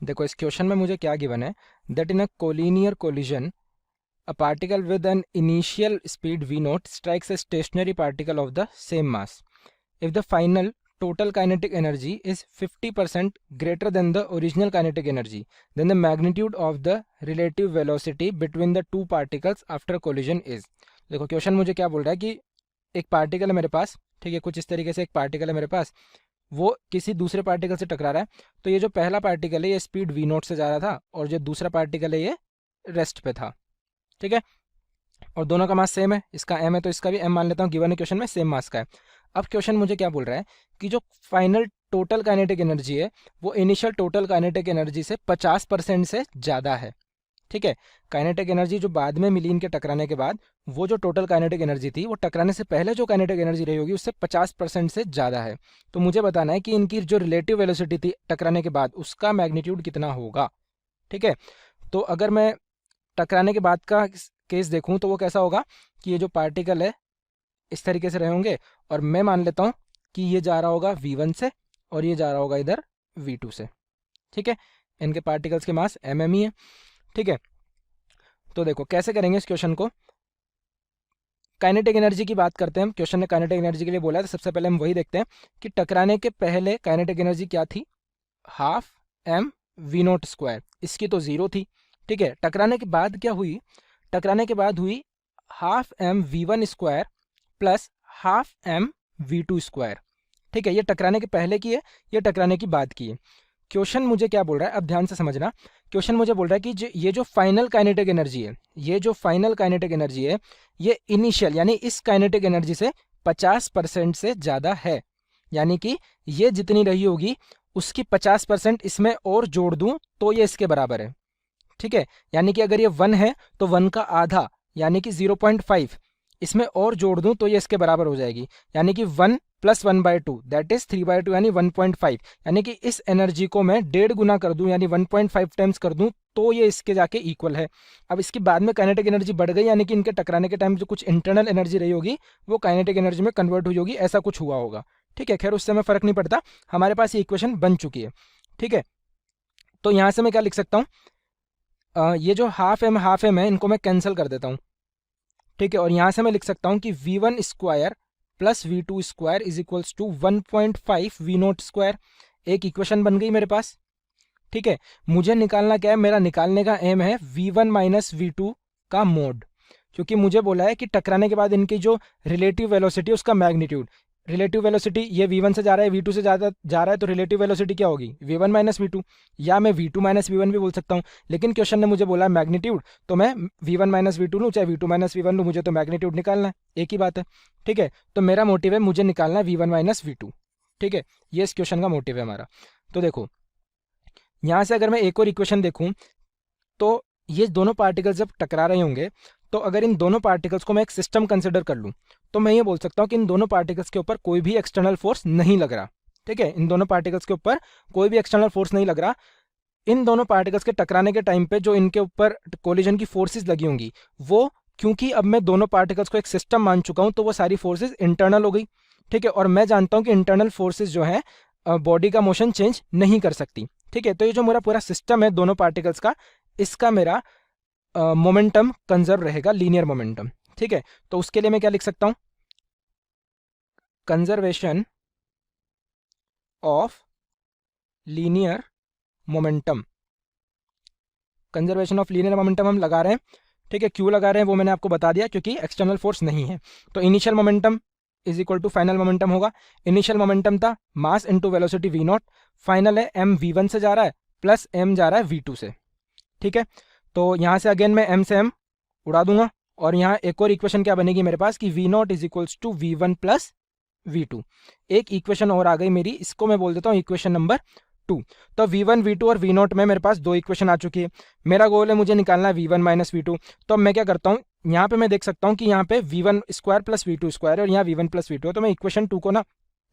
देखो इस क्वेश्चन में मुझे क्या गिवन है, that in a collinear collision a particle with an initial speed v naught strikes a stationary particle of the same mass. If the final total kinetic energy is 50% greater than the original kinetic energy, then the magnitude of the relative velocity between the two particles after collision is. देखो question मुझे क्या बोल रहा है कि एक particle है मेरे पास, ठीक है, कुछ इस तरीके से एक पार्टिकल है मेरे पास, वो किसी दूसरे पार्टिकल से टकरा रहा है। तो ये जो पहला पार्टिकल है ये स्पीड v नोट से जा रहा था और जो दूसरा पार्टिकल है ये रेस्ट पे था, ठीक है, और दोनों का मास सेम है, इसका m है तो इसका भी m मान लेता हूँ, गिवन क्वेश्चन में सेम मास का है। अब क्वेश्चन मुझे क्या बोल रहा है कि जो फाइनल टोटल काइनेटिक एनर्जी है वो इनिशियल टोटल काइनेटिक एनर्जी से 50% से ज़्यादा है, ठीक है। काइनेटिक एनर्जी जो बाद में मिली इनके टकराने के बाद, वो जो टोटल काइनेटिक एनर्जी थी वो टकराने से पहले जो काइनेटिक एनर्जी रही होगी उससे 50% से ज़्यादा है। तो मुझे बताना है कि इनकी जो रिलेटिव वेलोसिटी थी टकराने के बाद उसका मैग्नीट्यूड कितना होगा, ठीक है। तो अगर मैं टकराने के बाद का केस देखूं तो वो कैसा होगा कि ये जो पार्टिकल है इस तरीके से रहे होंगे और मैं मान लेता हूं कि ये जा रहा होगा v1 से और ये जा रहा होगा इधर v2 से, ठीक है। इनके पार्टिकल्स के मास mm ही है, ठीक है। तो देखो कैसे करेंगे इस क्वेश्चन को। काइनेटिक एनर्जी की बात करते हैं हम, क्वेश्चन ने काइनेटिक एनर्जी के लिए बोला है तो सबसे पहले हम वही देखते हैं कि टकराने के पहले काइनेटिक एनर्जी क्या थी, half m v naught square, इसकी तो 0 थी, ठीक है। टकराने के बाद क्या हुई, टकराने के बाद हुई half m v1 square plus half m v2 square, ठीक है। ये टकराने के पहले की है, ये टकराने की बाद की है। क्वेश्चन मुझे क्या बोल रहा है, अब ध्यान से समझना। क्वेश्चन मुझे बोल रहा है कि ये जो फाइनल काइनेटिक एनर्जी है, ये जो फाइनल काइनेटिक एनर्जी है ये इनिशियल यानी इस काइनेटिक एनर्जी से 50% से ज़्यादा है, यानी कि ये जितनी रही होगी उसकी 50% इसमें और जोड़ दूं तो ये इसके बराबर है, ठीक है। यानी कि अगर ये 1 है तो 1 का आधा यानी कि 0.5 इसमें और जोड़ दूं तो ये इसके बराबर हो जाएगी, यानी कि 1 + 1/2 दैट इज 3/2 यानी 1.5, यानी कि इस एनर्जी को मैं 1.5 गुना कर दूं यानी 1.5 टाइम्स कर दूं तो ये इसके जाके इक्वल है। अब इसके बाद में काइनेटिक एनर्जी बढ़ गई, यानी कि इनके टकराने के टाइम जो कुछ इंटरनल एनर्जी रही होगी वो काइनेटिक एनर्जी में कन्वर्ट हुई होगी, ऐसा कुछ हुआ होगा, ठीक है। खैर उससे हमें फर्क नहीं पड़ता, हमारे पास ये इक्वेशन बन चुकी है, ठीक है। तो यहाँ से मैं क्या लिख सकता हूँ, ये जो हाफ एम है इनको मैं कैंसिल कर देता हूँ, ठीक है। और यहाँ से मैं लिख सकता हूँ कि v1 square plus v2 square is equals to 1.5 v naught square, एक इक्वेशन बन गई मेरे पास, ठीक है। मुझे निकालना क्या है, मेरा निकालने का एम है v1 माइनस v2 का मोड, क्योंकि मुझे बोला है कि टकराने के बाद इनकी जो रिलेटिव वेलोसिटी उसका मैग्नीट्यूड, रिलेटिव वेलोसिटी ये v1 से जा रहा है v2 से जा रहा है तो रिलेटिव वेलोसिटी क्या होगी v1 माइनस v2, या मैं v2 माइनस v1 भी बोल सकता हूँ, लेकिन क्वेश्चन ने मुझे बोला मैग्नीट्यूड तो मैं v1 माइनस v2 लूँ चाहे v2 माइनस v1 लूँ, मुझे तो मैग्नीट्यूड निकालना है, एक ही बात है, ठीक है। तो मेरा मोटिव है, मुझे निकालना है v1 माइनस v2, ठीक है। ये इस क्वेश्चन का मोटिव है हमारा। तो देखो यहाँ से अगर मैं एक और इक्वेशन देखूँ तो ये दोनों पार्टिकल्स जब टकरा रहे होंगे तो अगर इन दोनों पार्टिकल्स को मैं एक सिस्टम कंसिडर कर लूँ तो मैं ये बोल सकता हूँ कि इन दोनों पार्टिकल्स के ऊपर कोई भी एक्सटर्नल फोर्स नहीं लग रहा, ठीक है। इन दोनों पार्टिकल्स के ऊपर कोई भी एक्सटर्नल फोर्स नहीं लग रहा। इन दोनों पार्टिकल्स के टकराने के टाइम पे जो इनके ऊपर कोलिजन की फोर्सेज लगी होंगी वो, क्योंकि अब मैं दोनों पार्टिकल्स को एक सिस्टम मान चुका हूँ तो वो सारी फोर्सेज इंटरनल हो गई, ठीक है। और मैं जानता हूँ कि इंटरनल फोर्सेज जो है बॉडी का मोशन चेंज नहीं कर सकती, ठीक है। तो ये जो मेरा पूरा सिस्टम है दोनों पार्टिकल्स का, इसका मेरा मोमेंटम कंजर्व रहेगा, लीनियर मोमेंटम, ठीक है। तो उसके लिए मैं क्या लिख सकता हूं, conservation of linear momentum. Conservation of linear momentum हम लगा रहे हैं, ठीक है। क्यों लगा रहे हैं वो मैंने आपको बता दिया, क्योंकि एक्सटर्नल फोर्स नहीं है। तो initial momentum is equal to final momentum होगा। इनिशियल मोमेंटम था mass into velocity v naught, final है m v1 से जा रहा है प्लस m जा रहा है v2 से, ठीक है। तो यहाँ से अगेन मैं m से m उड़ा दूंगा और यहाँ एक और इक्वेशन क्या बनेगी मेरे पास कि v naught is equals to v1 plus v2। एक इक्वेशन और आ गई मेरी, इसको मैं बोल देता हूँ इक्वेशन नंबर 2। तो v1 v2 और v नॉट में मेरे पास दो इक्वेशन आ चुकी है। मेरा गोल है मुझे निकालना है v1 माइनस v2। तो अब मैं क्या करता हूँ, यहाँ पे मैं देख सकता हूँ कि यहाँ पे v1 square plus v2 square है और यहाँ v1 प्लस v2 है, तो मैं इक्वेशन 2 को ना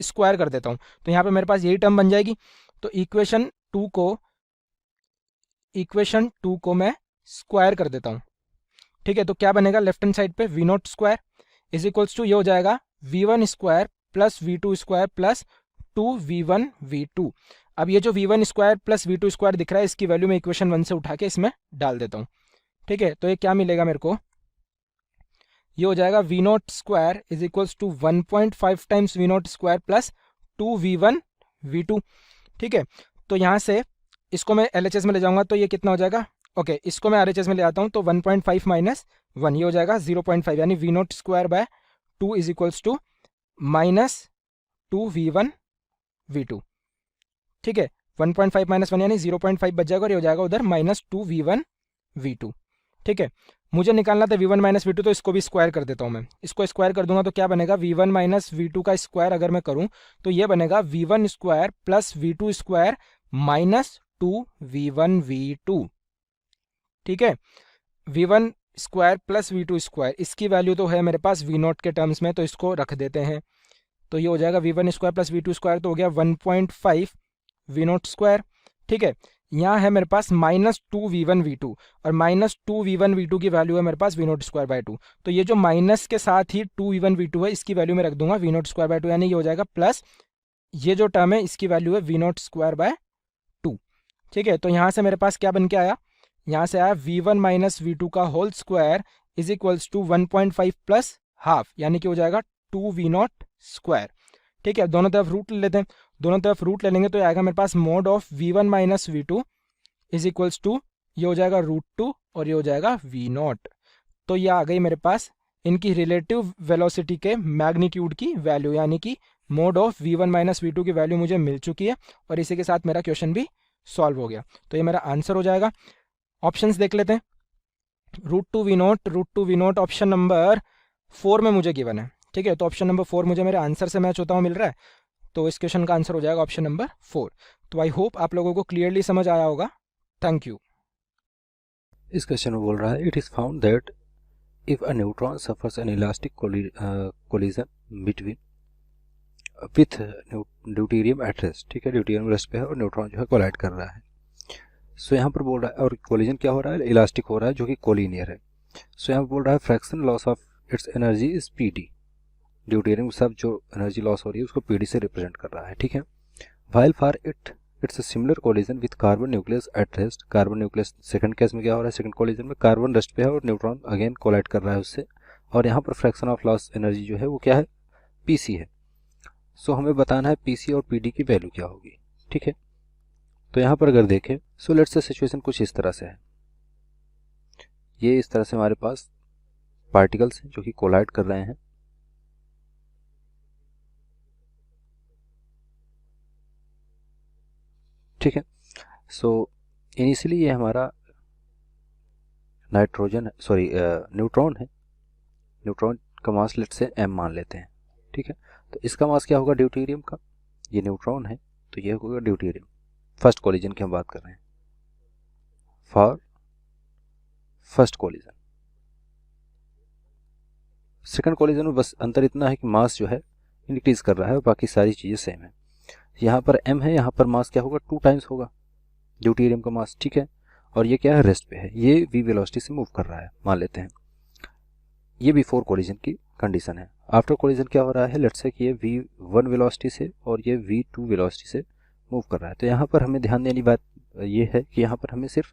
स्क्वायर कर देता हूँ, तो यहाँ पे मेरे पास यही टर्म बन जाएगी। तो इक्वेशन 2 को मैं स्क्वायर कर देता हूँ, ठीक है। तो क्या बनेगा, लेफ्ट हैंड साइड पे v naught square is equals to ये हो जाएगा v1 square plus v2 square plus 2v1 v2। अब ये जो v1 square plus v2 square दिख रहा है, इसकी वैल्यू मैं इक्वेशन 1 से उठा के इसमें डाल देता हूँ। ठीक है, तो ये क्या मिलेगा मेरे को, ये हो जाएगा v naught square is equals to 1.5 times v naught square plus 2v1 v2। ठीक है, तो यहाँ से इसको मैं LHS में ले जाऊंगा तो ये कितना हो जाएगा, ओके इसको मैं RHS में ले आता हूँ तो 1.5 माइनस 1 ये हो जाएगा 0.5, यानी v naught square by 2 is equals to minus 2v1 v2। ठीक है, 1.5 माइनस 1 यानी 0.5 बच जाएगा और ये हो जाएगा उधर माइनस 2v1 v2। ठीक है, मुझे निकालना था v1 माइनस v2, तो इसको भी स्क्वायर कर देता हूँ मैं। इसको स्क्वायर कर दूंगा तो क्या बनेगा, v1 माइनस v2 का स्क्वायर अगर मैं करूँ तो ये बनेगा v1 square plus v2 square minus 2v1 v2। ठीक है, v1 square plus v2 square, इसकी वैल्यू तो है मेरे पास v नॉट के टर्म्स में, तो इसको रख देते हैं। तो ये हो जाएगा v1 square plus v2 square, तो हो गया 1.5 v नॉट स्क्वायर। ठीक है, यहाँ है मेरे पास माइनस 2v1 v2 और माइनस 2v1 v2 की वैल्यू है मेरे पास v नॉट स्क्वायर बाय 2। तो ये जो माइनस के साथ ही 2v1 v2 है, इसकी वैल्यू मैं रख दूंगा v नॉट स्क्वायर बाय 2, यानी ये हो जाएगा प्लस ये जो टर्म है इसकी वैल्यू है v नॉट स्क्वायर बाय 2। ठीक है, तो यहाँ से मेरे पास क्या बन के आया, यहाँ से आया v1 माइनस v2 का whole square is equals to 1.5 plus half, यानी कि हो जाएगा 2v नॉट स्क्वायर। ठीक है, दोनों तरफ रूट ले लेते हैं, दोनों तरफ रूट ले लेंगे तो आएगा मेरे पास mode of v1 minus v2 is equals to, ये हो जाएगा √2 और ये हो जाएगा v नॉट। तो ये आ गई मेरे पास इनकी रिलेटिव वेलोसिटी के मैग्नीट्यूड की वैल्यू, यानी कि mode of v1 minus v2 की वैल्यू मुझे मिल चुकी है और इसी के साथ मेरा क्वेश्चन भी सॉल्व हो गया। तो ये मेरा आंसर हो जाएगा। ऑप्शंस देख लेते हैं, √2v नॉट ऑप्शन नंबर 4 में मुझे गिवन है। ठीक है, तो ऑप्शन नंबर 4 मुझे मेरे आंसर से मैच होता हुआ मिल रहा है, तो इस क्वेश्चन का आंसर हो जाएगा ऑप्शन नंबर 4। तो आई होप आप लोगों को क्लियरली समझ आया होगा। Thank you. इस क्वेश्चन में बोल रहा है, it is found that if a neutron suffers N elastic collision between with deuterium at rest. ठीक है, ड्यूटेरियम रेस्ट पे है और न्यूट्रॉन जो है कोलाइड कर रहा है। सो यहाँ पर बोल रहा है, और कोलिजन क्या हो रहा है, इलास्टिक हो रहा है जो कि कोलिनियर है। सो यहाँ पर बोल रहा है fraction loss of its energy is PD। Deuterium सब जो एनर्जी लॉस हो रही है उसको PD से रिप्रेजेंट कर रहा है। ठीक है, while for it's a similar collision with carbon nucleus at rest. Carbon nucleus second case में क्या हो रहा है, सेकंड कोलिजन में कार्बन रेस्ट पे है और न्यूट्रॉन अगेन कोलाइड कर रहा है उससे, और यहाँ पर फ्रैक्शन ऑफ लॉस एनर्जी जो है वो क्या है, PC है। सो हमें बताना है PC और PD की वैल्यू क्या होगी। ठीक है, तो यहाँ पर अगर देखें, सो लेट्स से सिचुएशन कुछ इस तरह से है, ये इस तरह से हमारे पास पार्टिकल्स हैं जो कि कोलाइड कर रहे हैं। ठीक है, सो इनिशियली ये हमारा न्यूट्रॉन है। न्यूट्रॉन का मास लेट से m मान लेते हैं। ठीक है, तो इसका मास क्या होगा ड्यूटेरियम का, ये न्यूट्रॉन है तो ये होगा ड्यूटेरियम। फर्स्ट कोलिजन की हम बात कर रहे हैं, for first collision. Second collision में बस अंतर इतना है कि मास जो है इंक्रीज कर रहा है और बाकी सारी चीज़ें सेम है। यहाँ पर m है, यहाँ पर मास क्या होगा 2 टाइम्स होगा ड्यूटेरियम का मास। ठीक है, और ये क्या है, रेस्ट पे है, ये v वेलोसिटी से मूव कर रहा है मान लेते हैं। ये बिफोर कोलिजन की कंडीशन है। आफ्टर कोलिजन क्या हो रहा है, लेट्स से कि ये v1 वेलोसिटी से और ये v2 वेलोसिटी से मूव कर रहा है। तो यहाँ पर हमें ध्यान देने बात ये है कि यहाँ पर हमें सिर्फ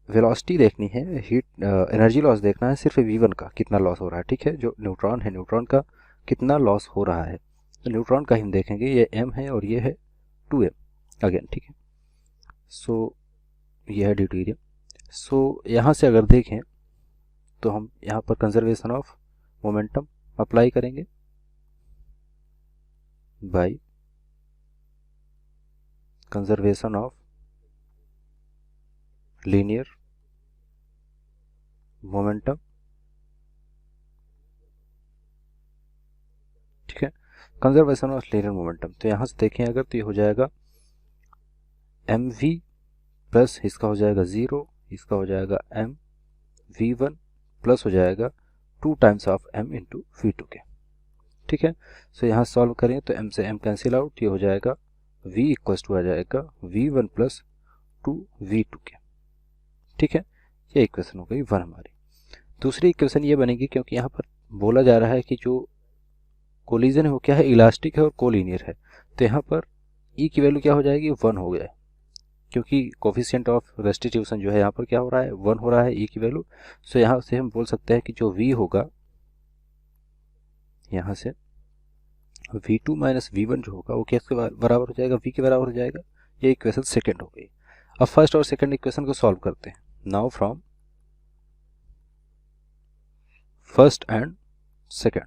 वेलोसिटी देखनी है, हीट एनर्जी लॉस देखना है सिर्फ v1 का कितना लॉस हो रहा है। ठीक है, जो न्यूट्रॉन है न्यूट्रॉन का कितना लॉस हो रहा है, तो न्यूट्रॉन का हम देखेंगे, ये m है और ये है 2m अगेन। ठीक है, सो ये है ड्यूटेरियम। सो यहाँ से अगर देखें तो हम यहाँ पर कंजर्वेशन ऑफ मोमेंटम अप्लाई करेंगे by conservation of linear momentum. ठीक है, कंजर्वेशन ऑफ लीनियर मोमेंटम, तो यहाँ से देखें अगर तो ये हो जाएगा mv प्लस इसका हो जाएगा 0, इसका हो जाएगा m v1 प्लस हो जाएगा 2 times of m into v2 के। ठीक है, सो यहाँ सॉल्व करें तो m से m कैंसिल आउट, ये हो जाएगा v इक्वल्स टू आ जाएगा v1 प्लस 2 v2 के। ठीक है, ये इक्वेशन हो गई 1 हमारी। दूसरी इक्वेशन ये बनेगी, क्योंकि यहाँ पर बोला जा रहा है कि जो कोलिजन है वो क्या है, इलास्टिक है और कोलिनियर है, तो यहाँ पर ई की वैल्यू क्या हो जाएगी, 1 हो गया है, क्योंकि कोफिशिएंट ऑफ रेस्टिट्यूशन जो है यहाँ पर क्या हो रहा है, 1 हो रहा है ई की वैल्यू। सो यहाँ से हम बोल सकते हैं कि जो v होगा, यहाँ से v2 माइनस v1 जो होगा वो किसके बराबर हो जाएगा, v के बराबर हो जाएगा। ये इक्वेशन सेकेंड हो गई। अब फर्स्ट और सेकेंड इक्वेशन को सॉल्व करते हैं। Now from first and second,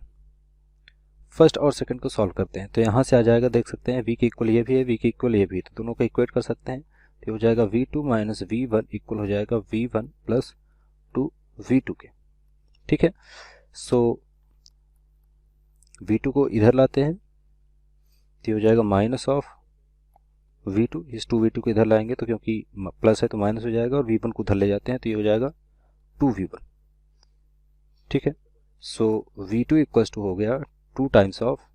first और सेकंड को सॉल्व करते हैं। तो यहाँ से आ जाएगा, देख सकते हैं v के इक्वल ये भी है, v के इक्वल ये भी है, तो दोनों को इक्वेट कर सकते हैं। तो हो जाएगा v2 माइनस v1 इक्वल हो जाएगा v1 प्लस 2 v2 के। ठीक है, सो v2 को इधर लाते हैं, तो हो जाएगा माइनस ऑफ v2, इस 2v2 को इधर लाएंगे तो क्योंकि प्लस है तो माइनस हो जाएगा, और v1 को उधर ले जाते हैं तो ये हो जाएगा 2v1। ठीक है, सो v2 इक्वल्स टू हो गया 2 times of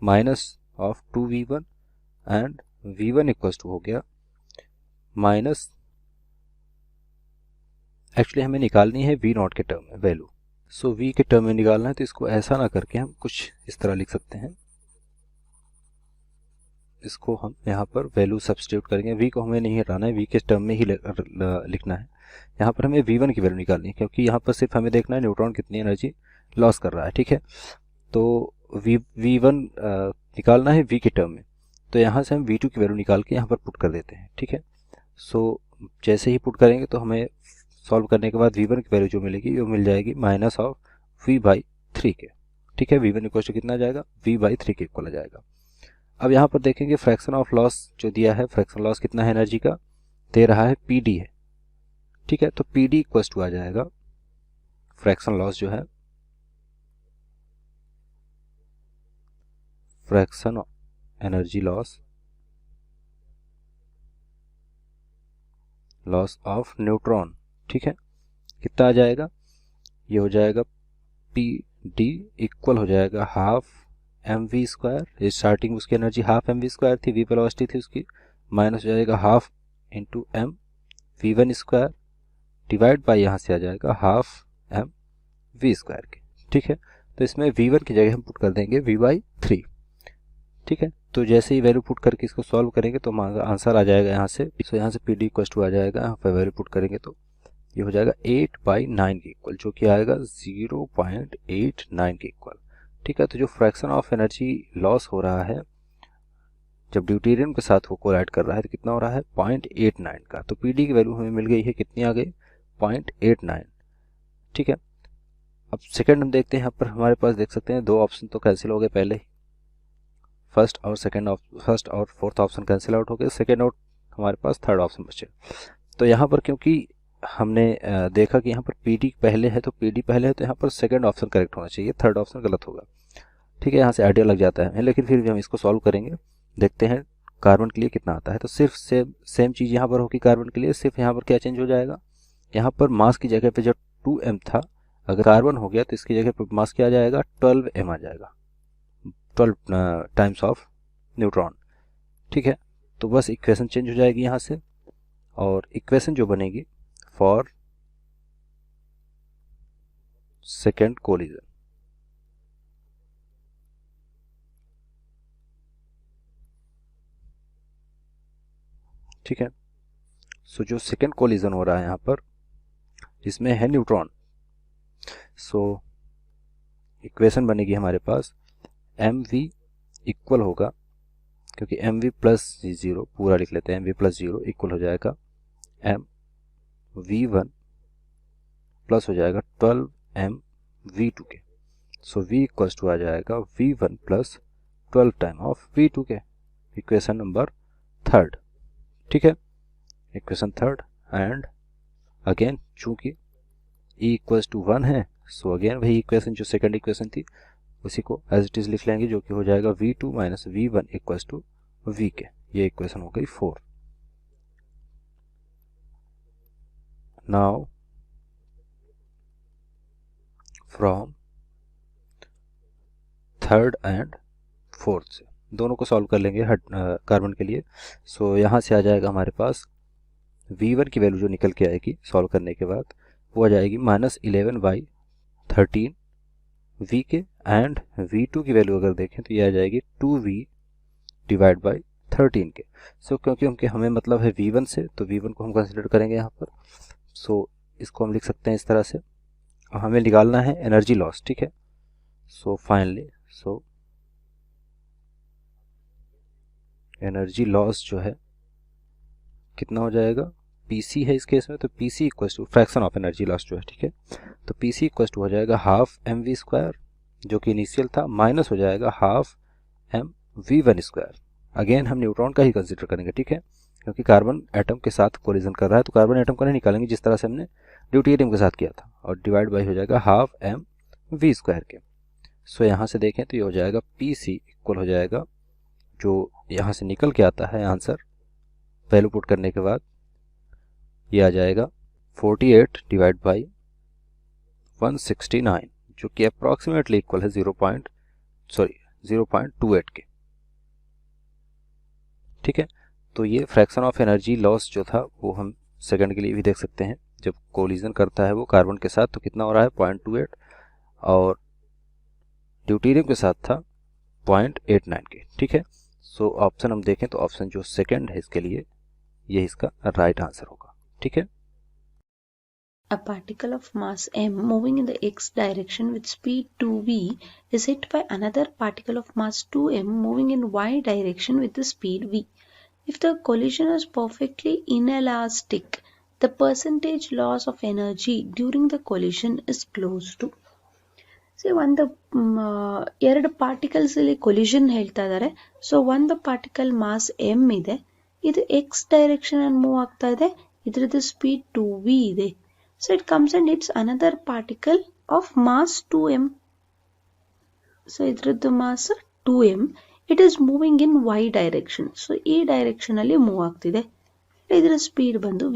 minus of 2v1 and v1 equals to हो गया माइनस, एक्चुअली हमें निकालनी है v नॉट के टर्म में वैल्यू। सो v के टर्म में निकालना है, तो इसको ऐसा ना करके हम कुछ इस तरह लिख सकते हैं। इसको हम यहाँ पर वैल्यू सब्स्टिट्यूट करेंगे, v को हमें नहीं हटाना है, v के टर्म में ही लिखना है। यहाँ पर हमें v1 की वैल्यू निकालनी है, क्योंकि यहाँ पर सिर्फ हमें देखना है न्यूट्रॉन कितनी एनर्जी लॉस कर रहा है। ठीक है, तो v1 निकालना है v के टर्म में, तो यहाँ से हम v2 की वैल्यू निकाल के यहाँ पर पुट कर देते हैं। ठीक है, सो जैसे ही पुट करेंगे तो हमें सॉल्व करने के बाद v1 की वैल्यू जो मिलेगी वो मिल जाएगी माइनस ऑफ v/3 के। ठीक है, v1 इक्वल टू कितना आ जाएगा, v/3 के इक्वल आ जाएगा। अब यहाँ पर देखेंगे फ्रैक्शन ऑफ लॉस जो दिया है, फ्रैक्शन लॉस कितना है एनर्जी का, दे रहा है pd है। ठीक है, तो pd इक्वल टू आ जाएगा फ्रैक्शन लॉस जो है, fraction energy loss of neutron. ठीक है, कितना आ जाएगा, ये हो जाएगा pd इक्वल हो जाएगा हाफ mv², स्टार्टिंग उसकी एनर्जी हाफ mv² थी, v वेलोसिटी थी उसकी, माइनस हो जाएगा half into m v1² divide by यहाँ से आ जाएगा हाफ m v² के। ठीक है, तो इसमें v1 की जगह हम पुट कर देंगे v/3। ठीक है, तो जैसे ही वैल्यू पुट करके इसको सॉल्व करेंगे तो आंसर आ जाएगा यहाँ से। सो यहाँ से pd इक्वल टू आ जाएगा, यहाँ पर वैल्यू पुट करेंगे तो ये हो जाएगा 8/9 के इक्वल, जो कि आएगा 0.89 के इक्वल। ठीक है, तो जो फ्रैक्शन ऑफ एनर्जी लॉस हो रहा है जब ड्यूटेरियम के साथ वो कोलाइड कर रहा है तो कितना हो रहा है, 0.89 का। तो pd की वैल्यू हमें मिल गई है, कितनी आ गई, 0.89। ठीक है, अब सेकंड हम देखते हैं। यहाँ पर हमारे पास देख सकते हैं दो ऑप्शन तो कैंसिल हो गए पहले ही, फर्स्ट और फोर्थ ऑप्शन कैंसिल आउट हो गए, सेकेंड और हमारे पास थर्ड ऑप्शन बचे। तो यहाँ पर क्योंकि हमने देखा कि यहाँ पर pd पहले है, तो pd पहले है तो यहाँ पर सेकंड ऑप्शन करेक्ट होना चाहिए, थर्ड ऑप्शन गलत होगा। ठीक है, यहाँ से आइडिया लग जाता है, लेकिन फिर भी हम इसको सॉल्व करेंगे, देखते हैं कार्बन के लिए कितना आता है। तो सिर्फ सेम चीज़ यहाँ पर होगी कार्बन के लिए, सिर्फ यहाँ पर क्या चेंज हो जाएगा, यहाँ पर मास की जगह पे जो 2m था, अगर कार्बन हो गया तो इसकी जगह पर मास क्या आ जाएगा, 12m आ जाएगा, 12 टाइम्स ऑफ न्यूट्रॉन। ठीक है, तो बस इक्वेशन चेंज हो जाएगी यहाँ से, और इक्वेशन जो बनेगी फॉर सेकेंड कोलिजन, ठीक है। सो जो सेकेंड कोलिजन हो रहा है यहाँ पर, जिसमें है न्यूट्रॉन, सो इक्वेशन बनेगी हमारे पास mv इक्वल होगा, क्योंकि mv प्लस 0 पूरा लिख लेते हैं, mv प्लस 0 इक्वल हो जाएगा mv1 प्लस हो जाएगा 12mv2 के। सो v इक्वल्स टू आ जाएगा v1 plus 12 time of v2 के, इक्वेशन नंबर थर्ड। ठीक है, इक्वेशन थर्ड, एंड अगेन चूंकि e इक्वल्स टू 1 है, सो अगेन वही इक्वेशन जो सेकंड इक्वेशन थी उसी को एज इट इज लिख लेंगे, जो कि हो जाएगा v2 minus v1 equals to v के। ये इक्वेशन हो गई 4। Now from third and fourth से दोनों को सॉल्व कर लेंगे कार्बन के लिए। सो यहाँ से आ जाएगा हमारे पास v1 की वैल्यू जो निकल के आएगी सॉल्व करने के बाद, वो आ जाएगी -11/13 v के, एंड v2 की वैल्यू अगर देखें तो ये आ जाएगी 2v डिवाइड बाई 13 के। सो क्योंकि हमें मतलब है v1 से, तो v1 को हम कंसिडर करेंगे यहाँ पर। सो इसको हम लिख सकते हैं इस तरह से। हमें निकालना है एनर्जी लॉस, ठीक है। सो फाइनली एनर्जी लॉस जो है कितना हो जाएगा, पीसी है इस केस में, तो PC equal to fraction of energy loss जो है, ठीक है। तो पीसी इक्वल टू हो जाएगा हाफ एम वी स्क्वायर जो कि इनिशियल था, माइनस हो जाएगा half M V one square. Again हम न्यूट्रॉन का ही कंसिडर करेंगे, ठीक है, क्योंकि कार्बन एटम के साथ कोलिजन कर रहा है, तो कार्बन एटम का नहीं निकालेंगे जिस तरह से हमने ड्यूटेरियम के साथ किया था, और डिवाइड बाई हो जाएगा हाफ एम वी स्क्वायर के। सो यहाँ से देखें तो ये हो जाएगा पी सी इक्वल हो जाएगा, जो यहाँ से निकल के आता है आंसर वैल्यू पुट करने के बाद, ये आ जाएगा 48 डिवाइड बाई 169, जो कि अप्रॉक्सीमेटली इक्वल है 0.28 के, ठीक है। तो ये फ्रैक्शन ऑफ एनर्जी लॉस जो था वो हम सेकंड के लिए भी देख सकते हैं। जब कोलिजन करता है वो कार्बन के साथ तो कितना हो रहा है 0.28, और ड्यूटेरियम के साथ था 0.89 के, ठीक है। सो ऑप्शन हम देखें तो ऑप्शन जो सेकंड है इसके लिए, ये इसका राइट आंसर होगा, ठीक है। A particle of mass m moving in the x direction with speed 2v is hit by another particle of mass 2m moving in y direction with the speed v. If the collision is perfectly inelastic, the percentage loss of energy during the collision is close to. See, ಒಂದು ಎರಡು particles ಇಲ್ಲಿ collision ಹೇಳ್ತಾ ಇದ್ದಾರೆ. So ಒಂದು particle mass m ಇದೆ, ಇದು x direction ಅಲ್ಲಿ move ಆಗ್ತಾ ಇದೆ, ಇದ್ರದ್ದು ಸ್ಪೀಡ್ 2v ಇದೆ. So it comes and hits another particle of mass 2m. So idraddu mass 2m. It is moving in y direction. So e direction alli move agtide. Idra speed bandu v.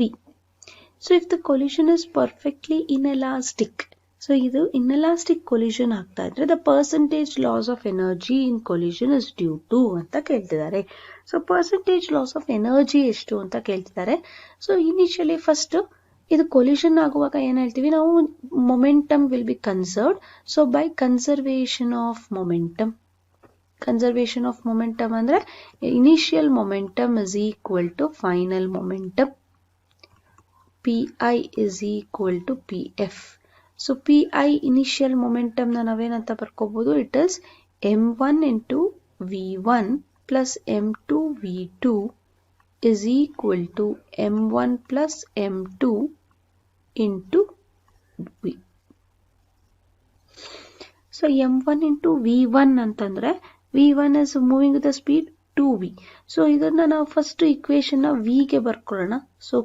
So if the collision is perfectly inelastic, so idu inelastic collision agta idre the percentage loss of energy in collision is due to anta keltidare. So percentage loss of energy eshtu anta keltidare. So initially first ಇದು collision ಆಗುವಾಗ ಏನ್ ಹೇಳ್ತೀವಿ ನಾವು, momentum will be conserved. So by conservation of momentum ಅಂದ್ರೆ initial momentum is equal to final momentum, p i is equal to p f. So p i initial momentum ನ ನಾವೇನಂತ ಬರ್ಕೋಬಹುದು, it is m1 into v1 plus m2 v2 is equal to m1 plus m2 into v. So m1 into v1 ಅಂತಂದ್ರೆ v1 is moving with the speed 2v. So ಇದನ್ನ ನಾವು first equation ನ v ಗೆ ಬರ್ಕೊಳ್ಳೋಣ. So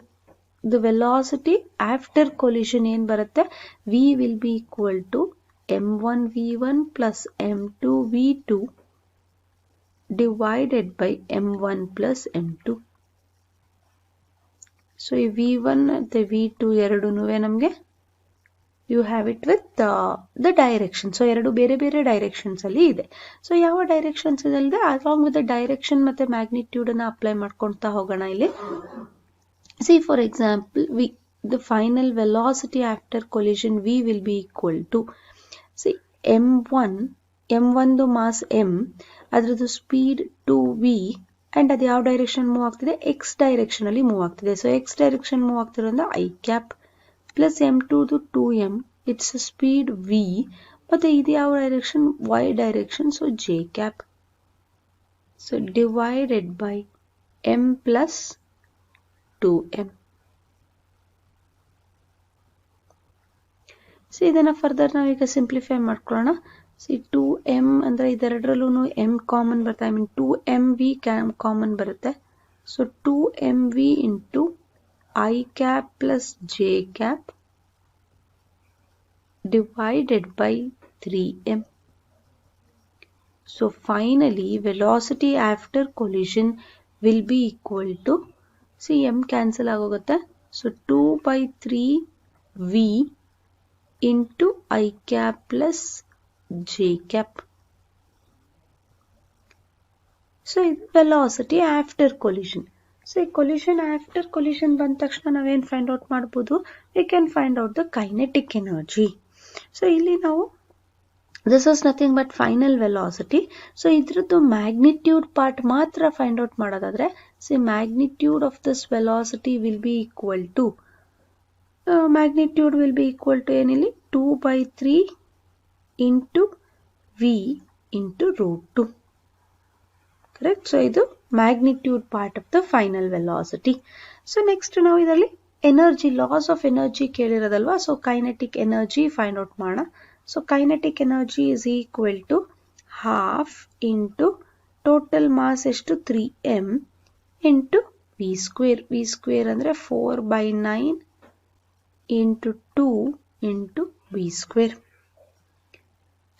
the velocity after collision ಏನ್ ಬರುತ್ತೆ, v will be equal to m1 v1 plus m2 v2 divided by m1 plus m2. So ಈ v1 ಮತ್ತೆ v2 ಎರಡೂನುವೆ ನಮಗೆ you have it with the direction. So ಎರಡು ಬೇರೆ ಬೇರೆ ಡೈರೆಕ್ಷನ್ಸ್ ಅಲ್ಲಿ ಇದೆ. ಸೊ ಯಾವ ಡೈರೆಕ್ಷನ್ಸ್ ಇದೆ ಅಲಾಂಗ್ ವಿತ್ ದ ಡೈರೆಕ್ಷನ್ ಮತ್ತೆ ಮ್ಯಾಗ್ನಿಟ್ಯೂಡ್ ಅನ್ನ ಅಪ್ಲೈ ಮಾಡ್ಕೊಳ್ತಾ ಹೋಗೋಣ ಇಲ್ಲಿ. See for example the final velocity after collision v will be equal to m1 mass m, ಅದ್ರದ್ದು ಸ್ಪೀಡ್ 2v, ಅಂಡ್ ಅದು ಯಾವ ಡೈರೆಕ್ಷನ್ ಮೂವ್ ಆಗ್ತಿದೆ, ಎಕ್ಸ್ ಡೈರೆಕ್ಷನ್ ಅಲ್ಲಿ ಮೂವ್ ಆಗ್ತಿದೆ. ಸೊ ಎಕ್ಸ್ ಡೈರೆಕ್ಷನ್ ಮೂವ್ ಆಗ್ತಿರೋದ್ರಿಂದ I cap plus m2 2m, it's speed v, ಮತ್ತೆ ಇದು ಯಾವ direction, y direction, so j cap. So divided by m plus 2m. So ಇದನ್ನ ಫರ್ದರ್ ನಾವೀಗ simplify ಮಾಡ್ಕೊಳ್ಳೋಣ. ಸಿ 2m ಅಂದ್ರೆ ಇದೆರಡರಲ್ಲೂ m ಕಾಮನ್ ಬರುತ್ತೆ, ಐ ಮೀನ್ 2mv ಕಾಮನ್ ಬರುತ್ತೆ. So 2mv into I cap plus J cap divided by 3m. So finally velocity after collision will be equal to, see m cancel ಆಗೋಗುತ್ತೆ, so 2/3v into I cap plus j cap. So ಇದು velocity after collision. So ಈ collision after collision ಬಂದ ತಕ್ಷಣ ನಾವೇನ್ find out ಮಾಡ್ಬೋದು, we can find out the kinetic energy. So ಇಲ್ಲಿ ನಾವು This is nothing but final velocity. So ಇದ್ರದ್ದು magnitude part ಮಾತ್ರ find out ಮಾಡೋದಾದ್ರೆ, say magnitude of this velocity will be equal to ಏನಿಲ್ಲಿ 2/3 into v into root 2. Correct? So ಇದು magnitude part of the final velocity. So next ನಾವು ಇದರಲ್ಲಿ energy, loss of energy ಕೇಳಿರೋದಲ್ವಾ, so kinetic energy find out ಮಾಡೋಣ. So kinetic energy is equal to half into total mass ಎಷ್ಟು 3m into v square. v square ಅಂದ್ರೆ 4/9 into 2 into v square.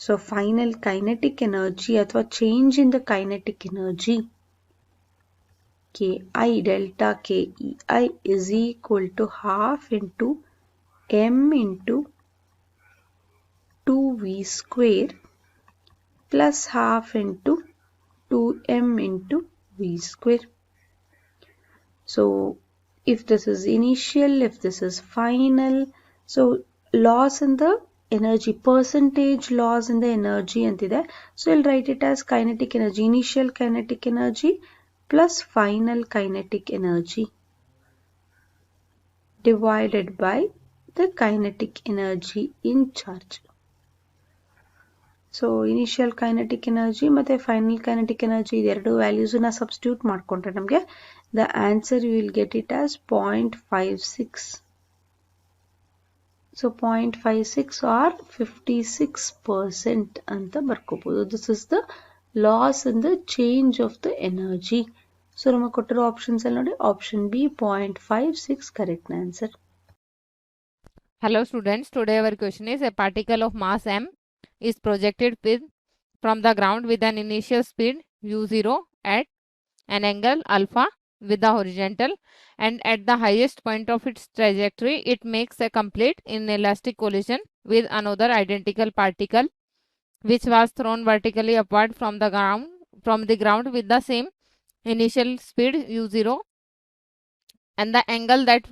So final kinetic energy ಅಥವಾ change in the kinetic energy Ki delta Kei is equal to half into m into 2v square plus half into 2m into v square. So if this is initial, if this is final, so loss in the energy, percentage loss in the energy antide. So I'll write it as kinetic energy, initial kinetic energy plus final kinetic energy divided by the kinetic energy in charge. So initial kinetic energy ಮತ್ತೆ final kinetic energy ಇದೆರಡು values ನ substitute ಮಾಡ್ಕೊಂಡ್ರೆ ನಮಗೆ the answer you will get it as 0.56. So 0.56 or 56% ಅಂತ ಬರ್ಕೋಬಹುದು. This is the loss in the change of the energy. So ನಮಗೆ ಕೊಟ್ಟಿರೋ options ಅಲ್ಲಿ ನೋಡಿ, option B 0.56 correct answer. Hello students, today our question is a particle of mass m is projected from the ground with an initial speed u0 at an angle alpha with the horizontal, and at the highest point of its trajectory it makes a complete inelastic collision with another identical particle which was thrown vertically upward from the ground with the same initial speed u0, and the angle that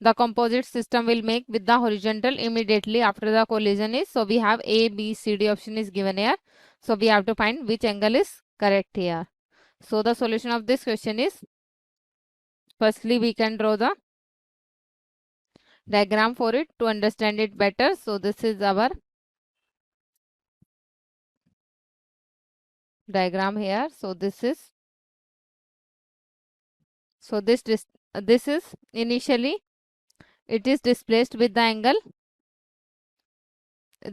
the composite system will make with the horizontal immediately after the collision is. So we have A, B, C, D option is given here. So we have to find which angle is correct here. So the solution of this question is, firstly we can draw the diagram for it to understand it better. So this is our diagram here. So this is initially it is displaced with the angle,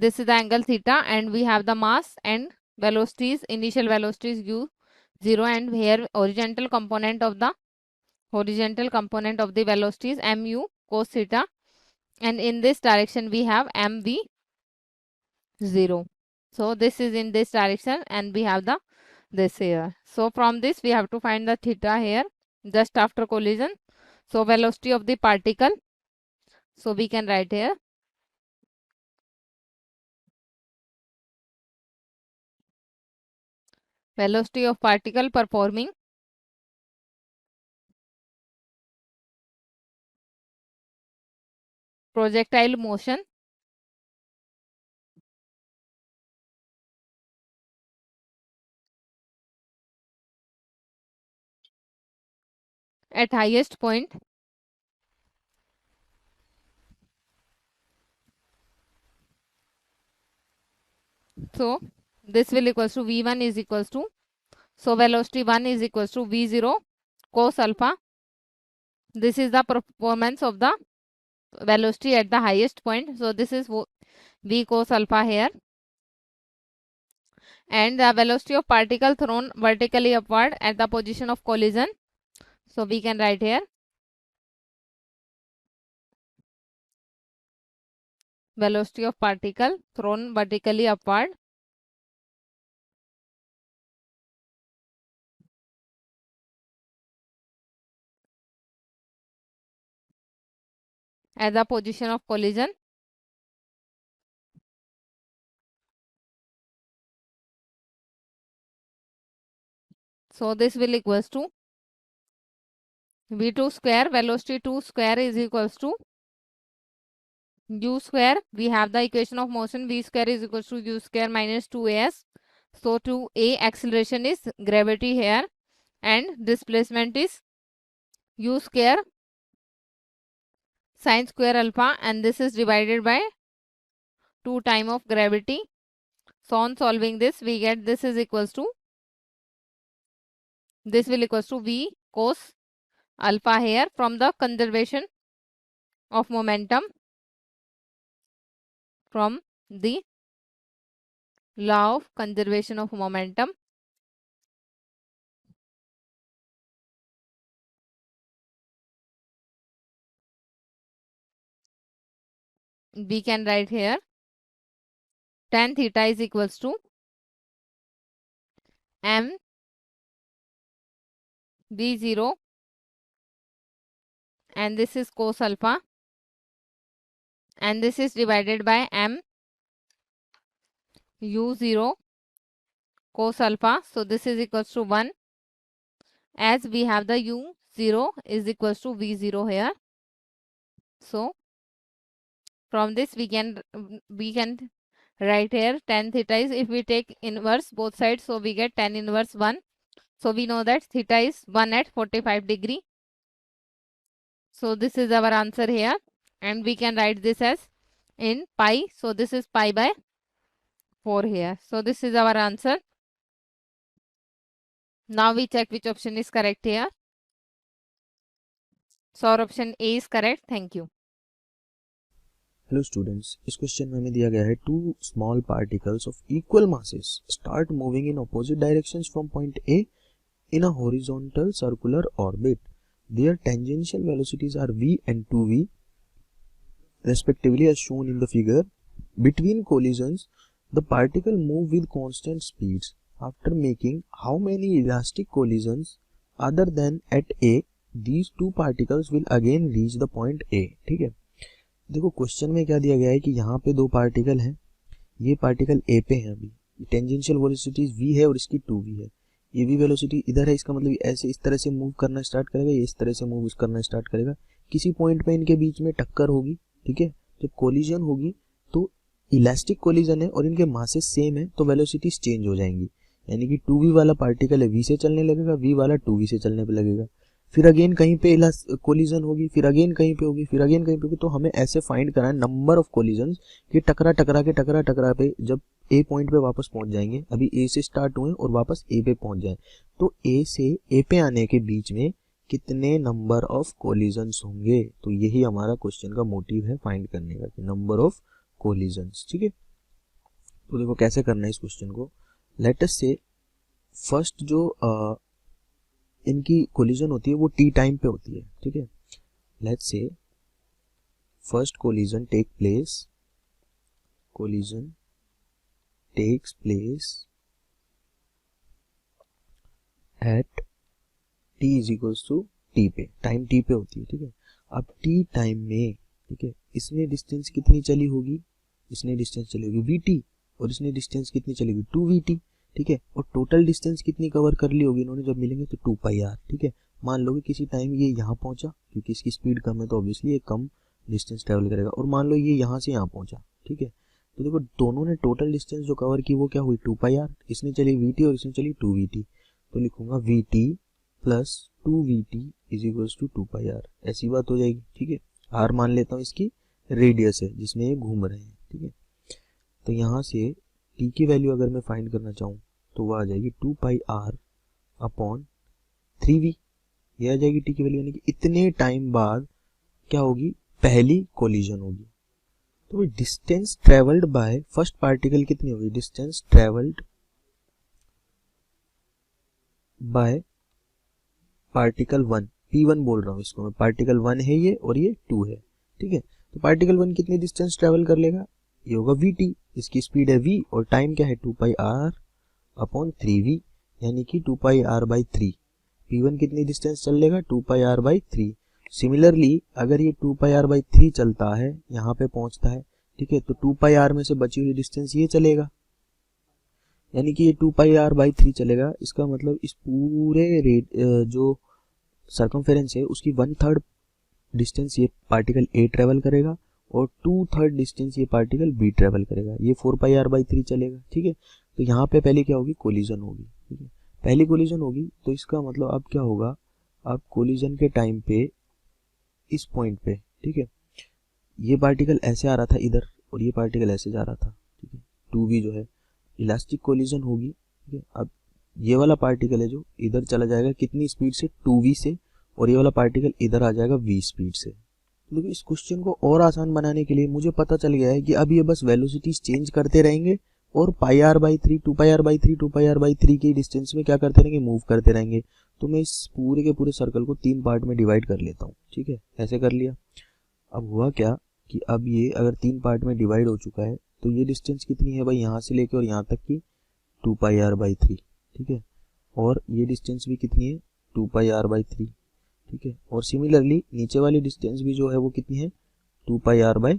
this is the angle theta, and we have the mass and velocities, initial velocities u0, and here horizontal component of the velocity is mu cos theta, and in this direction we have mv0. So this is in this direction and we have the this here. So from this we have to find the theta here just after collision. So velocity of the particle, so we can write here velocity of particle performing projectile motion at highest point so this will equals to v1 is equals to, so velocity 1 is equals to v0 cos alpha. This is the performance of the velocity at the highest point, so this is v cos alpha here, and the velocity of particle thrown vertically upward at the position of collision, so we can write here velocity of particle thrown vertically upward at the position of collision, so this will equals to v2 square, velocity 2 square is equals to u square, we have the equation of motion v square is equals to u square minus 2as. So to a acceleration is gravity here and displacement is u square sine square alpha, and this is divided by 2 time of gravity. So on solving this, we get this is equals to, this will equals to v cos alpha here from the conservation of momentum from the law of conservation of momentum. We can write here tan theta is equals to m v0, and this is cos alpha, and this is divided by m u0 cos alpha. So this is equals to 1, as we have the u0 is equals to v0 here. So from this we can write here tan theta is, if we take inverse both sides, so we get tan inverse 1. So we know that theta is 1 at 45 degree. So this is our answer here, and we can write this as in pi. So this is pi by 4 here. So this is our answer. Now we check which option is correct here. So our option A is correct. Thank you. Hello students, इस question में हमें दिया गया है two small particles of equal masses start moving in opposite directions from point A in a horizontal circular orbit. Their tangential velocities are v and 2v respectively as shown in the figure. Between collisions, the particle move with constant speeds. After making how many elastic collisions other than at A, these two particles will again reach the point A. ठीक है, देखो question में क्या दिया गया है कि यहाँ पे दो पार्टिकल हैं, ये पार्टिकल ए पे है, अभी टेंजेंशियल वेलोसिटी v है और इसकी 2v है, ये भी वेलोसिटी इधर है, इसका मतलब ऐसे इस तरह से मूव करना स्टार्ट करेगा, ये इस तरह से मूव करना स्टार्ट करेगा, किसी पॉइंट पे इनके बीच में टक्कर होगी। ठीक है, जब कोलिजन होगी तो इलास्टिक कोलिजन है और इनके मासेस सेम है तो वेलोसिटीज चेंज हो जाएंगी, यानी कि 2v वाला पार्टिकल है v से चलने लगेगा, v वाला 2v से चलने पे लगेगा, फिर अगेन कहीं पे कोलिजन होगी, फिर अगेन कहीं पे होगी, फिर अगेन कहीं पे होगी। तो हमें ऐसे फाइंड करना है नंबर ऑफ कोलिजन्स कि टकरा टकरा पे जब ए पॉइंट पे वापस पहुंच जाएंगे, अभी ए से स्टार्ट हुए और वापस ए पे पहुंच जाए, तो ए से ए पे आने के बीच में कितने नंबर ऑफ कोलिजन्स होंगे। तो यही हमारा क्वेश्चन का मोटिव है फाइंड करने का कि नंबर ऑफ कोलिजन्स। ठीक है, तो देखो कैसे करना है इस क्वेश्चन को। लेट अस से फर्स्ट जो इनकी कोलिजन होती है वो टी टाइम पे होती है। ठीक है, let's say first collision takes place at t is equals to t पे, टाइम t पे होती है। ठीक है, अब t टाइम में, ठीक है, इसने डिस्टेंस कितनी चली होगी, इसने डिस्टेंस चली होगी vt और इसने डिस्टेंस कितनी चलेगी 2vt। ठीक है, और टोटल डिस्टेंस कितनी कवर कर ली होगी इन्होंने जब मिलेंगे तो 2πr। ठीक है, मान लो कि किसी टाइम ये यहाँ पहुंचा, क्योंकि इसकी स्पीड कम है तो ऑब्वियसली ये कम डिस्टेंस ट्रेवल करेगा, और मान लो ये यहाँ से यहाँ पहुंचा। ठीक है, तो देखो दोनों ने टोटल डिस्टेंस जो कवर की वो क्या हुई 2πr, इसने चली vt और इसने चली 2vt, तो लिखूंगा vt plus 2vt is equals to 2πr, ऐसी बात हो जाएगी। ठीक है, r मान लेता हूँ इसकी रेडियस है जिसमें ये घूम रहे हैं। ठीक है, तो यहाँ से t की वैल्यू अगर मैं फाइंड करना चाहूँ तो वो आ जाएगी 2πr अपॉन 3v, ये आ जाएगी t की वैल्यू, यानी कि इतने टाइम बाद क्या होगी, पहली कोलिजन होगी। तो distance travelled by first particle कितनी होगी, distance travelled by particle 1, p1 बोल रहा हूँ इसको मैं, पार्टिकल 1 है ये और ये 2 है। ठीक है, तो पार्टिकल 1 कितनी डिस्टेंस ट्रेवल कर लेगा, ये होगा vt, इसकी स्पीड है v और टाइम क्या है 2πr अपॉन 3v, यानी कि 2πr/3। p1 कितनी डिस्टेंस चल लेगा 2πr/3। सिमिलरली अगर ये 2πr/3 चलता है, यहाँ पे पहुंचता है, ठीक है, तो 2πr में से बची हुई डिस्टेंस ये चलेगा, यानी कि ये 2πr/3 चलेगा। इसका मतलब इस पूरे जो सर्कमफेरेंस है उसकी 1/3 डिस्टेंस ये पार्टिकल ए ट्रेवल करेगा और 2/3 डिस्टेंस ये पार्टिकल बी ट्रेवल करेगा, ये 4πr/3 चलेगा। ठीक है, तो यहाँ पे पहले क्या होगी, कोलिजन होगी। ठीक है, पहली कोलिजन होगी, तो इसका मतलब अब क्या होगा, अब कोलिजन के टाइम पे इस पॉइंट पे, ठीक है, ये पार्टिकल ऐसे आ रहा था इधर और ये पार्टिकल ऐसे जा रहा था। ठीक है, 2v जो है इलास्टिक कोलिजन होगी। ठीक है, अब ये वाला पार्टिकल है जो इधर चला जाएगा कितनी स्पीड से, 2v से, और ये वाला पार्टिकल इधर आ जाएगा v स्पीड से। देखो इस क्वेश्चन को और आसान बनाने के लिए मुझे पता चल गया है कि अब ये बस वेलोसिटीज चेंज करते रहेंगे और πr/3 2πr/3 2πr/3 की डिस्टेंस में क्या करते रहेंगे, मूव करते रहेंगे। तो मैं इस पूरे के पूरे सर्कल को 3 पार्ट में डिवाइड कर लेता हूँ। ठीक है, ऐसे कर लिया। अब हुआ क्या कि अब ये अगर 3 पार्ट में डिवाइड हो चुका है तो ये डिस्टेंस कितनी है भाई, यहाँ से लेके और यहाँ तक की 2πr/3। ठीक है, और ये डिस्टेंस भी कितनी है, 2πr/3। ठीक है, और सिमिलरली नीचे वाली डिस्टेंस भी जो है वो कितनी है, 2πr/3।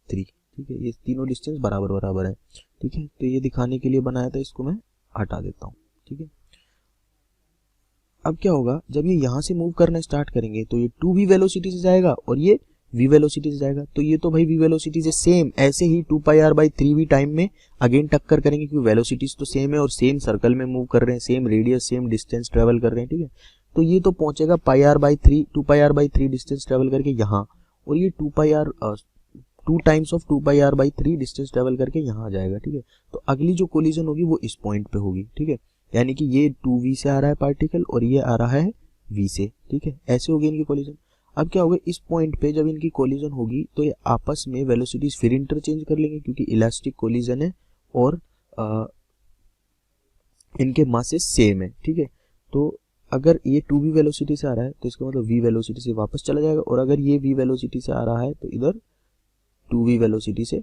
ठीक है, ये तीनों डिस्टेंस बराबर बराबर है। ठीक है, तो ये दिखाने के लिए बनाया था, इसको मैं हटा देता हूँ। ठीक है, अब क्या होगा, जब ये यहाँ से मूव करना स्टार्ट करेंगे तो ये 2v वेलोसिटी से जाएगा और ये v वेलोसिटी से जाएगा। तो ये तो भाई v वेलोसिटी से सेम ऐसे ही 2πr/3v टाइम में अगेन टक्कर करेंगे, क्योंकि वेलोसिटीज तो सेम है और सेम सर्कल में मूव कर रहे हैं, same radius same distance travel कर रहे हैं। ठीक है, तो ये तो पहुंचेगा πr/3 2πr/3 डिस्टेंस ट्रेवल करके यहाँ, और ये 2 times of 2πr/3 distance travel करके यहाँ आ जाएगा। ठीक है, तो अगली जो कोलिजन होगी वो इस पॉइंट पे होगी। ठीक है, यानी कि ये 2v से आ रहा है पार्टिकल और ये आ रहा है v से। ठीक है, ऐसे होगी इनकी कोलिजन। अब क्या होगा, इस पॉइंट पे जब इनकी कोलिजन होगी तो ये आपस में वेलोसिटीज फिर इंटरचेंज कर लेंगे, क्योंकि इलास्टिक कोलिजन है और इनके मासेस सेम है। ठीक है, तो अगर ये 2v वेलोसिटी से आ रहा है तो इसका मतलब v वेलोसिटी से वापस चला जाएगा, और अगर ये v वेलोसिटी से आ रहा है तो इधर 2v वेलोसिटी से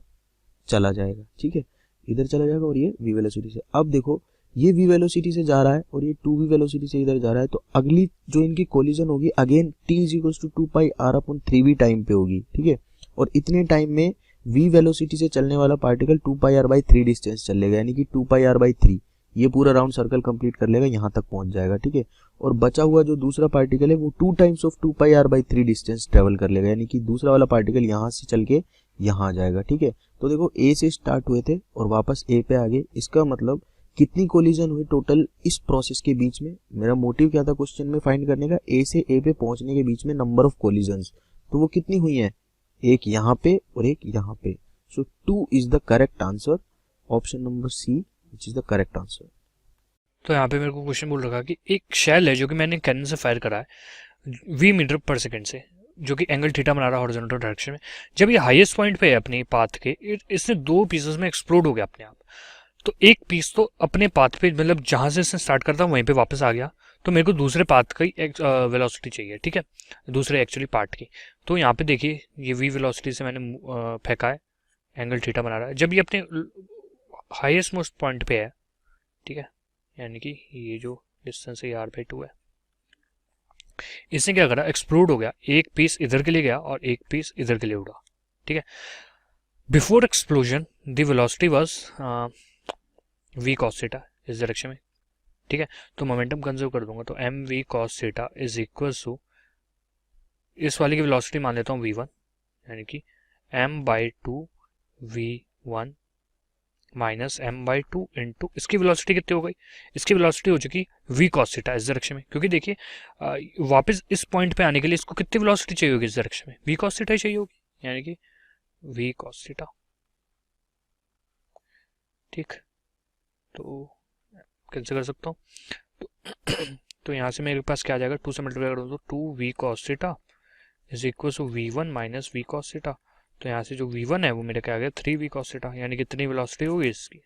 चला जाएगा। ठीक है, इधर चला जाएगा और ये v वेलोसिटी से। अब देखो ये v वेलोसिटी से जा रहा है और ये 2v वेलोसिटी से इधर जा रहा है, तो अगली जो इनकी कोलिजन होगी अगेन t = 2πr/3v टाइम पे होगी। ठीक है, और इतने टाइम में v वेलोसिटी से चलने वाला पार्टिकल 2πr/3 डिस्टेंस चलेगा, यानी कि 2πr/3 ये पूरा राउंड सर्कल कंप्लीट कर लेगा, यहाँ तक पहुंच जाएगा। ठीक है, और बचा हुआ जो दूसरा पार्टिकल है वो 2 times of 2πr/3 distance travel कर लेगा, यानी कि दूसरा वाला पार्टिकल यहाँ से चल के यहाँ आ जाएगा। ठीक है, तो देखो a से स्टार्ट हुए थे और वापस a पे आ गए, इसका मतलब कितनी कोलिजन हुई टोटल इस प्रोसेस के बीच में। मेरा मोटिव क्या था क्वेश्चन में फाइंड करने का, a से a पे पहुंचने के बीच में नंबर ऑफ कोलिजन्स, तो वो कितनी हुई है, एक यहाँ पे और एक यहाँ पे। So 2 is the correct answer, option number C which is the correct answer. तो यहाँ पे मेरे को क्वेश्चन बोल रखा कि एक शेल है जो कि मैंने कैनन से फायर करा है v मीटर पर सेकंड से, जो कि एंगल थीटा बना रहा है हॉरिजॉन्टल डायरेक्शन में। जब ये हाईएस्ट पॉइंट पे है अपने पाथ के, इसने 2 पीसेस में एक्सप्लोड हो गया अपने आप। तो एक पीस तो अपने पाथ पे, मतलब जहां से इसने स्टार्ट करता वहीं पे वापस आ गया, तो मेरे को दूसरे पाथ की वेलोसिटी चाहिए। ठीक है, दूसरे एक्चुअली पार्ट की। तो यहाँ पे देखिए ये v वेलोसिटी से मैंने फेंका है, एंगल थीटा बना रहा है। जब ये अपने हाईएस्ट मोस्ट पॉइंट पे है, ठीक है, यानी कि ये जो डिस्टेंस है r/2 है, इसने क्या करा, एक्सप्लोड हो गया, एक पीस इधर के लिए गया और एक पीस इधर के लिए उड़ा। ठीक है, before explosion the velocity was v cos theta इस डायरेक्शन में। ठीक है, तो मोमेंटम कंजर्व कर दूंगा, तो mv cos theta is equal to, इस वाली की वेलोसिटी मान लेता हूँ v1, यानी कि m/2 v1 minus m/2 into इसकी वेलोसिटी कितनी हो गई, इसकी वेलोसिटी हो चुकी v cos थीटा इस डायरेक्शन में, क्योंकि देखिए वापस इस पॉइंट पे आने के लिए इसको कितनी वेलोसिटी चाहिए होगी इस डायरेक्शन में, v cos थीटा ही चाहिए होगी, यानी कि v cos थीटा। ठीक, तो कैंसिल कर सकता हूँ। तो यहाँ से मेरे पास क्या आ जाएगा, 2 से मल्टीप्लाई करूँ तो 2v cos theta is equal to v1 minus v cos theta. तो यहाँ से जो v1 है वो मेरा क्या आ गया, 3v cos थीटा, यानी कितनी वेलोसिटी होगी इसकी,